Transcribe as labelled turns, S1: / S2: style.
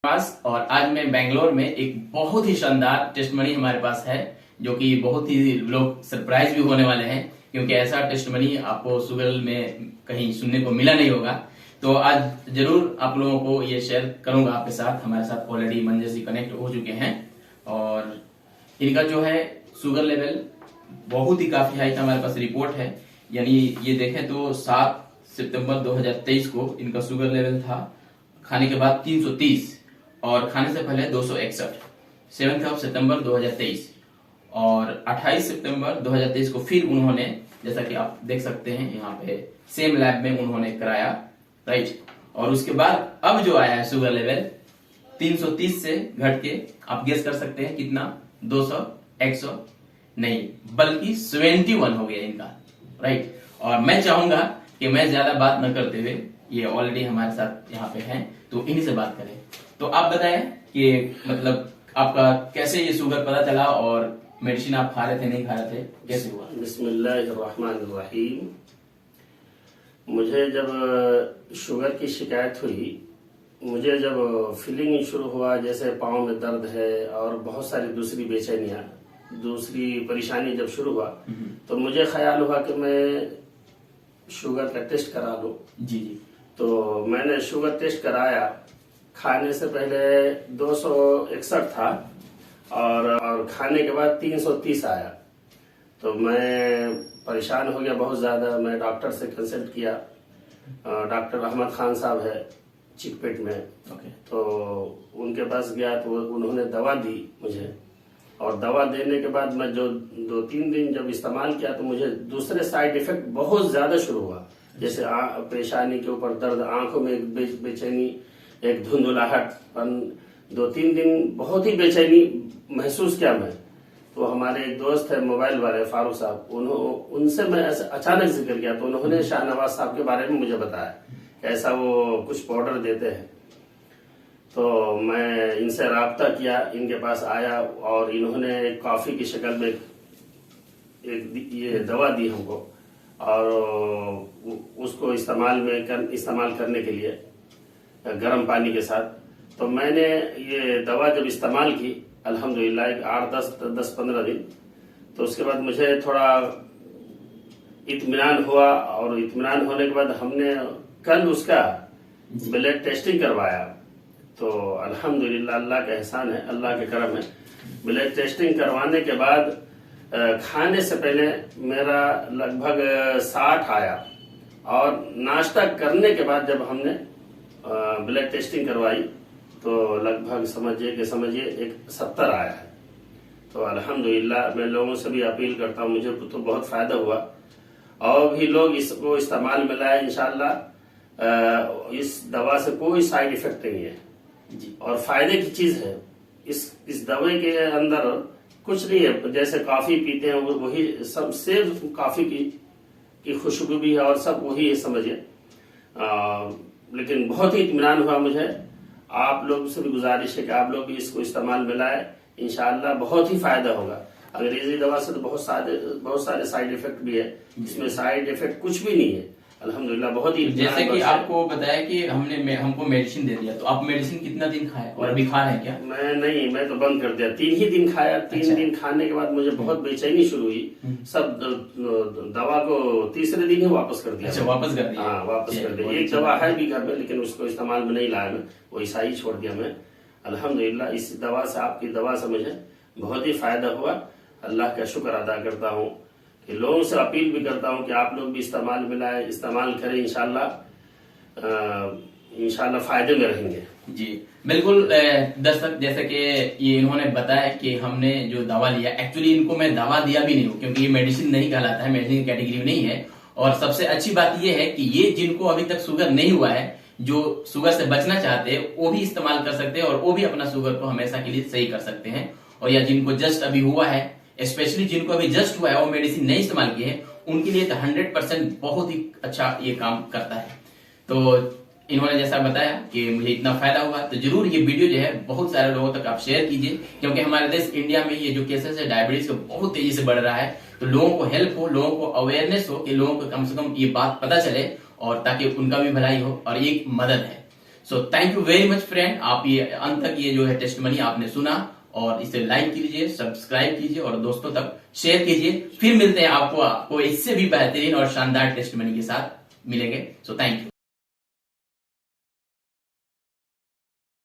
S1: पास। और आज मैं बेंगलोर में एक बहुत ही शानदार टेस्टमनी हमारे पास है, जो कि बहुत ही लोग सरप्राइज भी होने वाले हैं, क्योंकि ऐसा टेस्टमनी आपको शुगर में कहीं सुनने को मिला नहीं होगा। तो आज जरूर आप लोगों को ये शेयर करूंगा आपके साथ। हमारे साथ ऑलरेडी मंजर जी कनेक्ट हो चुके हैं और इनका जो है शुगर लेवल बहुत ही काफी हाई था। हमारे पास रिपोर्ट है, यानी ये देखें तो 7 सितंबर 2023 को इनका शुगर लेवल था खाने के बाद 330 और खाने से पहले 261। 7 सितंबर 2023 और 28 सितंबर 2023 को फिर उन्होंने, जैसा कि आप देख सकते हैं यहाँ पे सेम लैब में उन्होंने कराया, राइट। और उसके बाद अब जो आया है शुगर लेवल 330 से घट के, आप गेस कर सकते हैं कितना, 200, 100 नहीं बल्कि 71 हो गया इनका, राइट। और मैं चाहूंगा कि मैं ज्यादा बात न करते हुए, ये ऑलरेडी हमारे साथ यहाँ पे हैं तो इन्हीं से बात करें। तो आप बताएं कि मतलब आपका कैसे ये शुगर पता चला और मेडिसिन आप खा रहे थे नहीं खा रहे थे, कैसे हुआ?
S2: बिस्मिल्लाहिर्रहमानिर्रहीम। मुझे जब शुगर की शिकायत हुई, मुझे जब फीलिंग शुरू हुआ जैसे पाँव में दर्द है और बहुत सारी दूसरी बेचैनियां, दूसरी परेशानी जब शुरू हुआ तो मुझझे ख्याल हुआ कि मैं शुगर का टेस्ट करा लूं।
S1: जी।
S2: तो मैंने शुगर टेस्ट कराया। खाने से पहले 261 था और खाने के बाद 330 आया। तो मैं परेशान हो गया बहुत ज्यादा। मैं डॉक्टर से कंसल्ट किया। डॉक्टर अहमद खान साहब है चिकपेट में। तो उनके पास गया तो उन्होंने दवा दी मुझे, और दवा देने के बाद मैं जो 2-3 दिन जब इस्तेमाल किया तो मुझे दूसरे साइड इफेक्ट बहुत ज्यादा शुरू हुआ, जैसे पेशानी के ऊपर दर्द, आंखों में एक बेचैनी, एक धुंधलाहट। 2-3 दिन बहुत ही बेचैनी महसूस किया मैं। तो हमारे एक दोस्त है मोबाइल वाले फारूक साहब, उनसे मैं अचानक जिक्र किया तो उन्होंने शाहनवाज साहब के बारे में मुझे बताया कि ऐसा वो कुछ पाउडर देते हैं। तो मैं इनसे राब्ता किया, इनके पास आया और इन्होंने कॉफी की शक्ल में एक ये दवा दी हमको, और उसको इस्तेमाल करने के लिए गर्म पानी के साथ। तो मैंने ये दवा जब इस्तेमाल की अल्हम्दुलिल्लाह 8-10-15 दिन, तो उसके बाद मुझे थोड़ा इत्मीनान हुआ। और इत्मीनान होने के बाद हमने कल उसका ब्लड टेस्टिंग करवाया। तो अल्हम्दुलिल्लाह अल्लाह का एहसान है, अल्लाह के करम है। ब्लड टेस्टिंग करवाने के बाद खाने से पहले मेरा लगभग 60 आया, और नाश्ता करने के बाद जब हमने ब्लड टेस्टिंग करवाई तो लगभग समझिए एक 70 आया है। तो अल्हम्दुलिल्लाह मैं लोगों से भी अपील करता हूँ, मुझे तो बहुत फायदा हुआ और भी लोग इसको इस्तेमाल में लाए इंशाअल्लाह। इस दवा से कोई साइड इफेक्ट नहीं है
S1: जी। और
S2: फायदे की चीज है। इस दवाई के अंदर कुछ नहीं है, जैसे कॉफी पीते हैं वही सब, सिर्फ कॉफी की खुशबू भी है और सब वही है, समझिए। लेकिन बहुत ही इत्मीनान हुआ मुझे। आप लोग से भी गुजारिश है कि आप लोग भी इसको इस्तेमाल में लाए, इंशाअल्लाह बहुत ही फायदा होगा। अंग्रेजी दवा से तो बहुत सारे साइड इफेक्ट भी है, इसमें साइड इफेक्ट कुछ भी नहीं है अल्हम्दुलिल्लाह। बहुत ही
S1: जैसे कि आपको बताया कि हमको मेडिसिन दे दिया, तो आप मेडिसिन कितना दिन खाए और अभी खा रहे हैं क्या?
S2: मैं तो बंद कर दिया। 3 ही दिन खाया। 3 दिन खाने के बाद मुझे बहुत बेचैनी शुरू हुई। सब दवा को तीसरे दिन ही वापस कर दिया।
S1: अच्छा, वापस कर दिया?
S2: हाँ, वापस कर दिया। एक दवा है भी घर में, लेकिन उसको इस्तेमाल में नहीं लाया मैं, वो ऐसा ही छोड़ दिया मैं। अल्हम्दुलिल्लाह इस दवा से, आपकी दवा से मुझे बहुत ही फायदा हुआ। अल्लाह का शुक्र अदा करता हूँ कि लोगों से अपील भी करता हूं कि आप लोग भी इस्तेमाल में लाए, इस्तेमाल करें। इंशाल्लाह फायदे में रहेंगे।
S1: जी बिल्कुल। दर्शक, जैसे कि ये इन्होंने बताया कि हमने जो दवा लिया, एक्चुअली इनको मैं दवा दिया भी नहीं हूँ, क्योंकि ये मेडिसिन नहीं कहलाता है, मेडिसिन कैटेगरी में नहीं है। और सबसे अच्छी बात ये है कि ये जिनको अभी तक शुगर नहीं हुआ है, जो शुगर से बचना चाहते हैं, वो भी इस्तेमाल कर सकते हैं और वो भी अपना शुगर को हमेशा के लिए सही कर सकते हैं। और या जिनको जस्ट अभी हुआ है, स्पेशली जिनको अभी जस्ट हुआ है, वो मेडिसिन नहीं इस्तेमाल किए हैं, उनके लिए तो 100% बहुत ही अच्छा ये काम करता है। तो इन्होंने जैसा बताया कि मुझे इतना फायदा हुआ, तो जरूर ये वीडियो जो है बहुत सारे लोगों तक आप शेयर कीजिए, क्योंकि हमारे देश इंडिया में ये जो केसेस है डायबिटीज का बहुत तेजी से बढ़ रहा है। तो लोगों को हेल्प हो, लोगों को अवेयरनेस हो, कि लोगों को कम से कम ये बात पता चले और ताकि उनका भी भलाई हो, और ये एक मदद है। So thank you very much friend, आप ये अंत तक ये जो है टेस्टमनी आपने सुना, और इसे लाइक कीजिए, सब्सक्राइब कीजिए और दोस्तों तक शेयर कीजिए। फिर मिलते हैं आपको इससे भी बेहतरीन और शानदार टेस्टमनी के साथ मिलेंगे। So thank you.